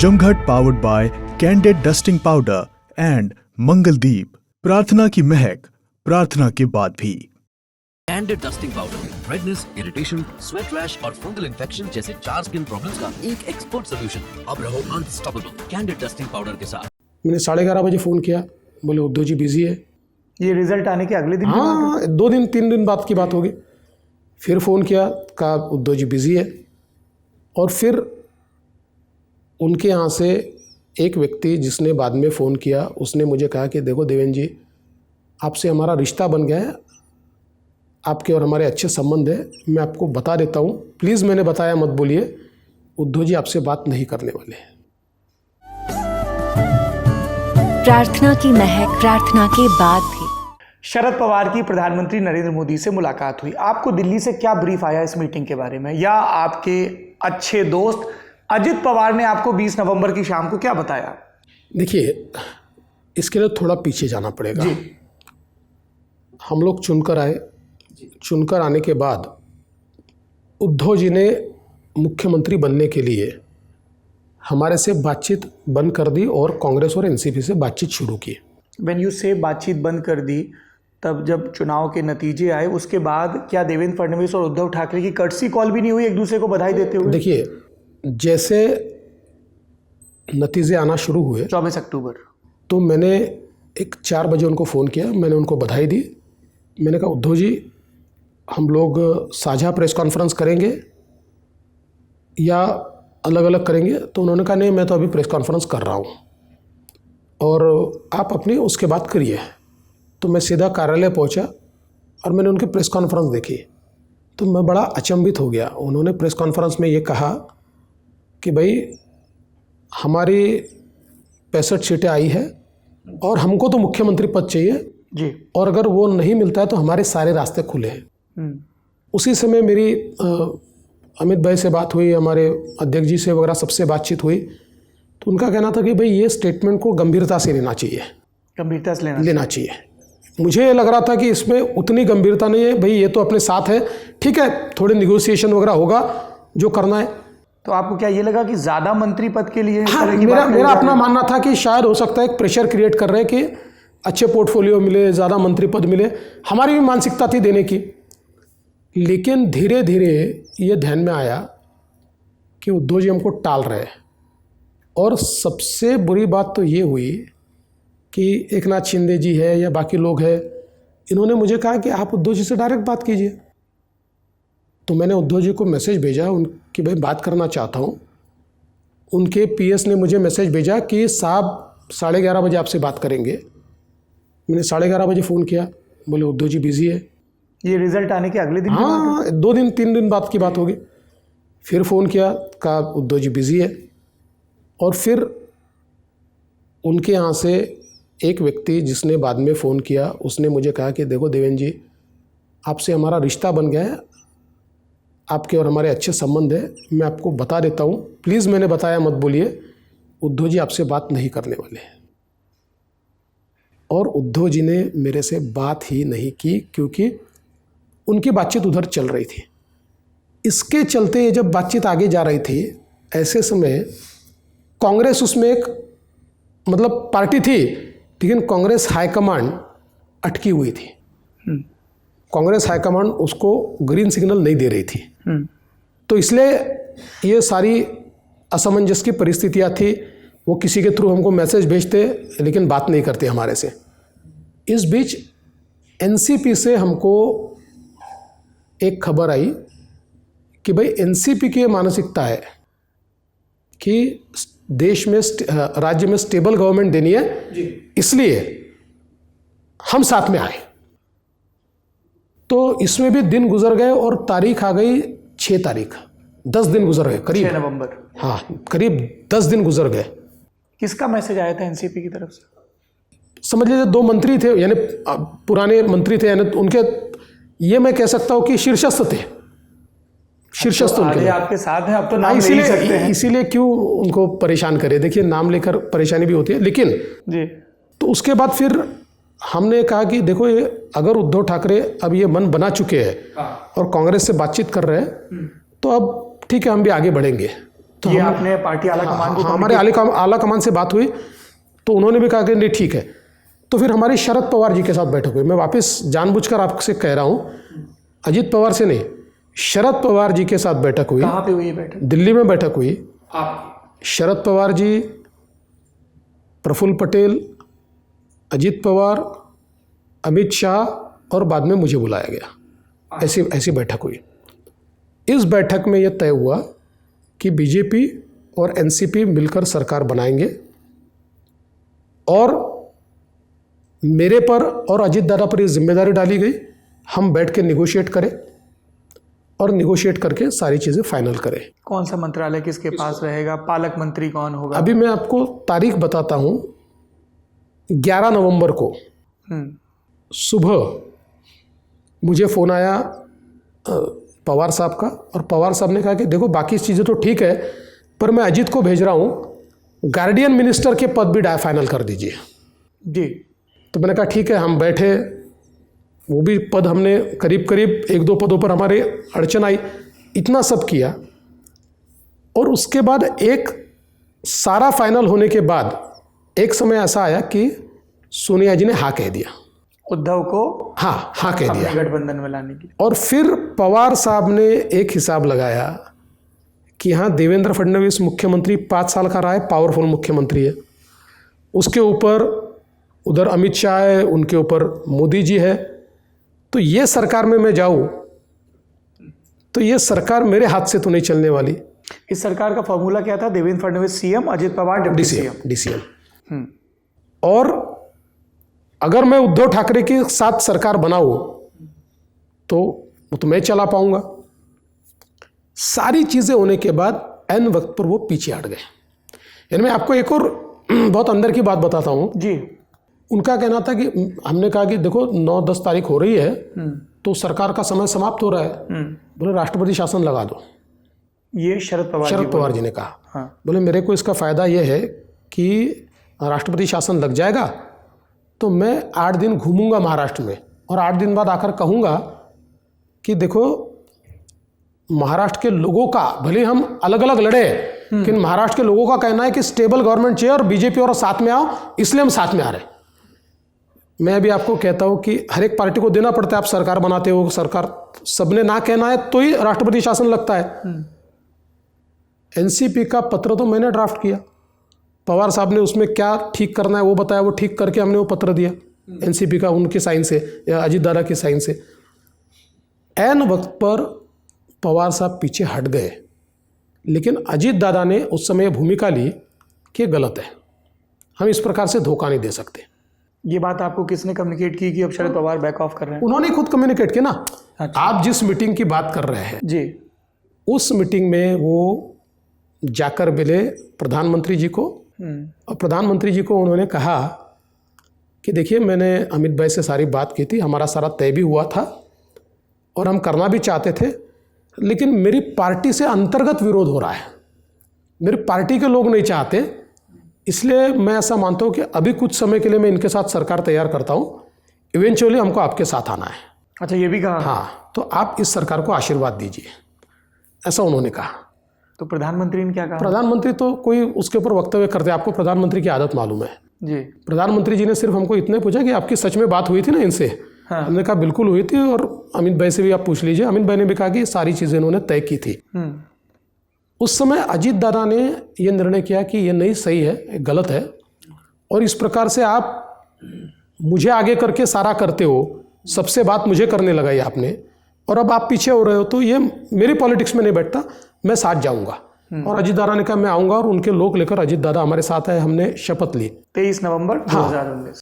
जमघट powered by candid dusting powder and Mangaldeep. प्रार्थना की महक, प्रार्थना के बाद भी। Candid dusting powder redness, irritation, sweat rash और फंगल इन्फेक्शन जैसे 4 स्किन प्रॉब्लम्स का एक एक्सपर्ट सॉल्यूशन। अब रहो अनस्टॉपेबल कैंडेड डस्टिंग पाउडर के साथ। मैंने 11:30 बजे फ़ोन किया, बोले उद्धव जी बिजी है। ये रिजल्ट आने के अगले दिन? हाँ, 2-3 दिन बाद की बात होगी। फिर फ़ोन किया, कहा उद्धव जी बिजी है। और फिर उनके यहाँ से एक व्यक्ति जिसने बाद में फ़ोन किया, उसने मुझे कहा कि देखो देवेंद्र जी, आपसे हमारा रिश्ता बन गया है, आपके और हमारे अच्छे संबंध है, मैं आपको बता देता हूँ, प्लीज़ मैंने बताया मत बोलिए, उद्धव जी आपसे बात नहीं करने वाले हैं। प्रार्थना की महक, प्रार्थना के बाद भी। शरद पवार की प्रधानमंत्री नरेंद्र मोदी से मुलाकात हुई। आपको दिल्ली से क्या ब्रीफ आया इस मीटिंग के बारे में, या आपके अच्छे दोस्त अजित पवार ने आपको 20 नवंबर की शाम को क्या बताया? देखिए, इसके लिए थोड़ा पीछे जाना पड़ेगा जी। हम लोग चुनकर आए, चुनकर आने के बाद उद्धव जी ने मुख्यमंत्री बनने के लिए हमारे से बातचीत बंद कर दी और कांग्रेस और एनसीपी से बातचीत शुरू की। व्हेन यू से बातचीत बंद कर दी, तब जब चुनाव के नतीजे आए उसके बाद क्या देवेंद्र फडणवीस और उद्धव ठाकरे की कर्टसी कॉल भी नहीं हुई एक दूसरे को बधाई देते हुए? देखिए, जैसे नतीजे आना शुरू हुए 24 अक्टूबर, तो मैंने 4 बजे उनको फ़ोन किया, मैंने उनको बधाई दी। मैंने कहा उद्धव जी, हम लोग साझा प्रेस कॉन्फ्रेंस करेंगे या अलग अलग करेंगे? तो उन्होंने कहा नहीं, मैं तो अभी प्रेस कॉन्फ्रेंस कर रहा हूँ और आप अपनी उसके बाद करिए। तो मैं सीधा कार्यालय पहुँचा और मैंने उनकी प्रेस कॉन्फ्रेंस देखी, तो मैं बड़ा अचंभित हो गया। उन्होंने प्रेस कॉन्फ्रेंस में ये कहा कि भाई हमारी 65 सीटें आई है और हमको तो मुख्यमंत्री पद चाहिए जी, और अगर वो नहीं मिलता है तो हमारे सारे रास्ते खुले हैं। उसी समय मेरी अमित भाई से बात हुई, हमारे अध्यक्ष जी से वगैरह सबसे बातचीत हुई, तो उनका कहना था कि भाई ये स्टेटमेंट को गंभीरता से लेना चाहिए, गंभीरता से लेना चाहिए। मुझे लग रहा था कि इसमें उतनी गंभीरता नहीं है, भाई ये तो अपने साथ है, ठीक है, थोड़े निगोसिएशन वगैरह होगा जो करना है। तो आपको क्या ये लगा कि ज़्यादा मंत्री पद के लिए? हाँ, मेरा अपना मानना था कि शायद हो सकता है एक प्रेशर क्रिएट कर रहे हैं कि अच्छे पोर्टफोलियो मिले, ज़्यादा मंत्री पद मिले। हमारी भी मानसिकता थी देने की, लेकिन धीरे धीरे ये ध्यान में आया कि उद्धव जी हमको टाल रहे हैं। और सबसे बुरी बात तो ये हुई कि एक नाथ शिंदे जी है या बाकी लोग हैं, इन्होंने मुझे कहा कि आप उद्धव जी से डायरेक्ट बात कीजिए। तो मैंने उद्धव जी को मैसेज भेजा कि भाई बात करना चाहता हूँ। उनके पीएस ने मुझे मैसेज भेजा कि साहब 11:30 बजे आपसे बात करेंगे। मैंने 11:30 बजे फ़ोन किया, बोले उद्धव जी बिजी है। ये रिजल्ट आने के अगले दिन? हाँ, 2-3 दिन बाद की बात होगी। फिर फ़ोन किया, कहा उद्धव जी बिजी है। और फिर उनके यहाँ से एक व्यक्ति जिसने बाद में फ़ोन किया, उसने मुझे कहा कि देखो देवेंद्र जी, आपसे हमारा रिश्ता बन गया है, आपके और हमारे अच्छे संबंध है, मैं आपको बता देता हूँ, प्लीज़ मैंने बताया मत बोलिए, उद्धव जी आपसे बात नहीं करने वाले हैं। और उद्धव जी ने मेरे से बात ही नहीं की, क्योंकि उनकी बातचीत उधर चल रही थी। इसके चलते जब बातचीत आगे जा रही थी, ऐसे समय कांग्रेस उसमें एक मतलब पार्टी थी, लेकिन कांग्रेस हाईकमांड अटकी हुई थी। कांग्रेस हाईकमांड उसको ग्रीन सिग्नल नहीं दे रही थी। तो इसलिए ये सारी असमंजस की परिस्थितियाँ थी। वो किसी के थ्रू हमको मैसेज भेजते, लेकिन बात नहीं करते हमारे से। इस बीच एनसीपी से हमको एक खबर आई कि भाई एनसीपी की मानसिकता है कि देश में, राज्य में स्टेबल गवर्नमेंट देनी है, इसलिए हम साथ में आए। तो इसमें भी दिन गुजर गए और तारीख आ गई 6 तारीख। 10 दिन गुजर गए करीब, 6 नवंबर। हाँ, करीब 10 दिन गुजर गए। किसका मैसेज आया था एनसीपी की तरफ से? समझ लीजिए 2 मंत्री थे, यानी पुराने मंत्री थे, यानी उनके, ये मैं कह सकता हूँ कि शीर्षस्थ थे, शीर्षस्थ उनके आपके साथ हैं, अब तो नाम ले ही सकते हैं। इसीलिए क्यों उनको परेशान करे। देखिए, नाम लेकर परेशानी भी होती है, लेकिन जी। तो उसके बाद फिर हमने कहा कि देखो, ये अगर उद्धव ठाकरे अब ये मन बना चुके हैं और कांग्रेस से बातचीत कर रहे हैं, तो अब ठीक है, हम भी आगे बढ़ेंगे। तो ये आपने पार्टी आला कमान को हमारे आला कमान से बात हुई तो उन्होंने भी कहा कि नहीं ठीक है। तो फिर हमारी शरद पवार जी के साथ बैठक हुई। मैं वापस जानबूझकर आपसे कह रहा हूँ, अजित पवार से नहीं, शरद पवार जी के साथ बैठक हुई। कहाँ पे हुई बैठक? दिल्ली में बैठक हुई। आप शरद पवार जी, प्रफुल्ल पटेल, अजित पवार, अमित शाह और बाद में मुझे बुलाया गया। ऐसी बैठक हुई। इस बैठक में यह तय हुआ कि बीजेपी और एनसीपी मिलकर सरकार बनाएंगे और मेरे पर और अजित दादा पर ये जिम्मेदारी डाली गई, हम बैठ के निगोशिएट करें और निगोशिएट करके सारी चीज़ें फाइनल करें। कौन सा मंत्रालय किसके पास रहेगा? पालक मंत्री कौन होगा? अभी मैं आपको तारीख बताता हूँ। 11 नवंबर को सुबह मुझे फ़ोन आया पवार साहब का, और पवार साहब ने कहा कि देखो बाकी चीज़ें तो ठीक है, पर मैं अजित को भेज रहा हूँ, गार्डियन मिनिस्टर के पद भी फाइनल कर दीजिए। जी। तो मैंने कहा ठीक है। हम बैठे, वो भी पद हमने करीब करीब 1-2 पदों पर हमारे अड़चन आई, इतना सब किया। और उसके बाद एक सारा फाइनल होने के बाद एक समय ऐसा आया कि सोनिया जी ने हाँ कह दिया, उद्धव को हाँ कह दिया गठबंधन में लाने की। और फिर पवार साहब ने एक हिसाब लगाया कि हाँ, देवेंद्र फडणवीस मुख्यमंत्री 5 साल का रहा है, पावरफुल मुख्यमंत्री है, उसके ऊपर उधर अमित शाह है, उनके ऊपर मोदी जी है, तो ये सरकार में मैं जाऊँ तो ये सरकार मेरे हाथ से तो नहीं चलने वाली। इस सरकार का फॉर्मूला क्या था? Devendra Fadnavis CM, Ajit Pawar deputy CM. DCM. और अगर मैं उद्धव ठाकरे के साथ सरकार बनाऊं तो मैं चला पाऊंगा। सारी चीज़ें होने के बाद एन वक्त पर वो पीछे हट गए। यानी मैं आपको एक और बहुत अंदर की बात बताता हूँ जी। उनका कहना था कि हमने कहा कि देखो 9-10 तारीख हो रही है तो सरकार का समय समाप्त हो रहा है, बोले राष्ट्रपति शासन लगा दो। ये शरद पवार जी ने कहा। हाँ। बोले मेरे को इसका फ़ायदा ये है कि राष्ट्रपति शासन लग जाएगा तो मैं 8 दिन घूमूंगा महाराष्ट्र में, और 8 दिन बाद आकर कहूँगा कि देखो महाराष्ट्र के लोगों का, भले हम अलग अलग लड़े, लेकिन महाराष्ट्र के लोगों का कहना है कि स्टेबल गवर्नमेंट चाहिए और बीजेपी और साथ में आओ, इसलिए हम साथ में आ रहे। मैं अभी आपको कहता हूँ कि हर एक पार्टी को देना पड़ता है, आप सरकार बनाते हो, सरकार सबने ना कहना है तो ही राष्ट्रपति शासन लगता है। एनसीपी का पत्र तो मैंने ड्राफ्ट किया, पवार साहब ने उसमें क्या ठीक करना है वो बताया, वो ठीक करके हमने वो पत्र दिया एनसीपी का, उनके साइन से या अजित दादा के साइन से। ऐन वक्त पर पवार साहब पीछे हट गए, लेकिन अजित दादा ने उस समय भूमिका ली कि गलत है, हम इस प्रकार से धोखा नहीं दे सकते। ये बात आपको किसने कम्युनिकेट की कि अब शरद पवार बैक ऑफ कर रहे हैं? उन्होंने खुद कम्युनिकेट किया ना। अच्छा। आप जिस मीटिंग की बात कर रहे हैं जी, उस मीटिंग में वो जाकर मिले प्रधानमंत्री जी को, और प्रधानमंत्री जी को उन्होंने कहा कि देखिए मैंने अमित भाई से सारी बात की थी, हमारा सारा तय भी हुआ था और हम करना भी चाहते थे, लेकिन मेरी पार्टी से अंतर्गत विरोध हो रहा है, मेरी पार्टी के लोग नहीं चाहते, इसलिए मैं ऐसा मानता हूँ कि अभी कुछ समय के लिए मैं इनके साथ सरकार तैयार करता हूँ, इवेंचुअली हमको आपके साथ आना है। अच्छा, ये भी कहा? हाँ, तो आप इस सरकार को आशीर्वाद दीजिए, ऐसा उन्होंने कहा। तो प्रधानमंत्री ने क्या कहा? प्रधानमंत्री तो कोई उसके ऊपर वक्तव्य करते, आपको प्रधानमंत्री की आदत मालूम है जी। प्रधानमंत्री जी ने सिर्फ हमको इतने पूछा कि आपकी सच में बात हुई थी ना इनसे? हाँ। हमने कहा बिल्कुल हुई थी, और अमित भाई से भी आप पूछ लीजिए, अमित भाई ने भी कहा कि सारी चीज़ें इन्होंने तय की थी। उस समय अजित दादा ने ये निर्णय किया कि ये नहीं सही है, गलत है, और इस प्रकार से आप मुझे आगे करके सारा करते हो, सबसे बात मुझे करने लगाई आपने, और अब आप पीछे हो रहे हो, तो ये मेरी पॉलिटिक्स में नहीं बैठता, मैं साथ जाऊंगा। और अजित दादा ने कहा मैं आऊँगा, और उनके लोग लेकर अजित दादा हमारे साथ है, हमने शपथ ली 23 नवंबर 2019।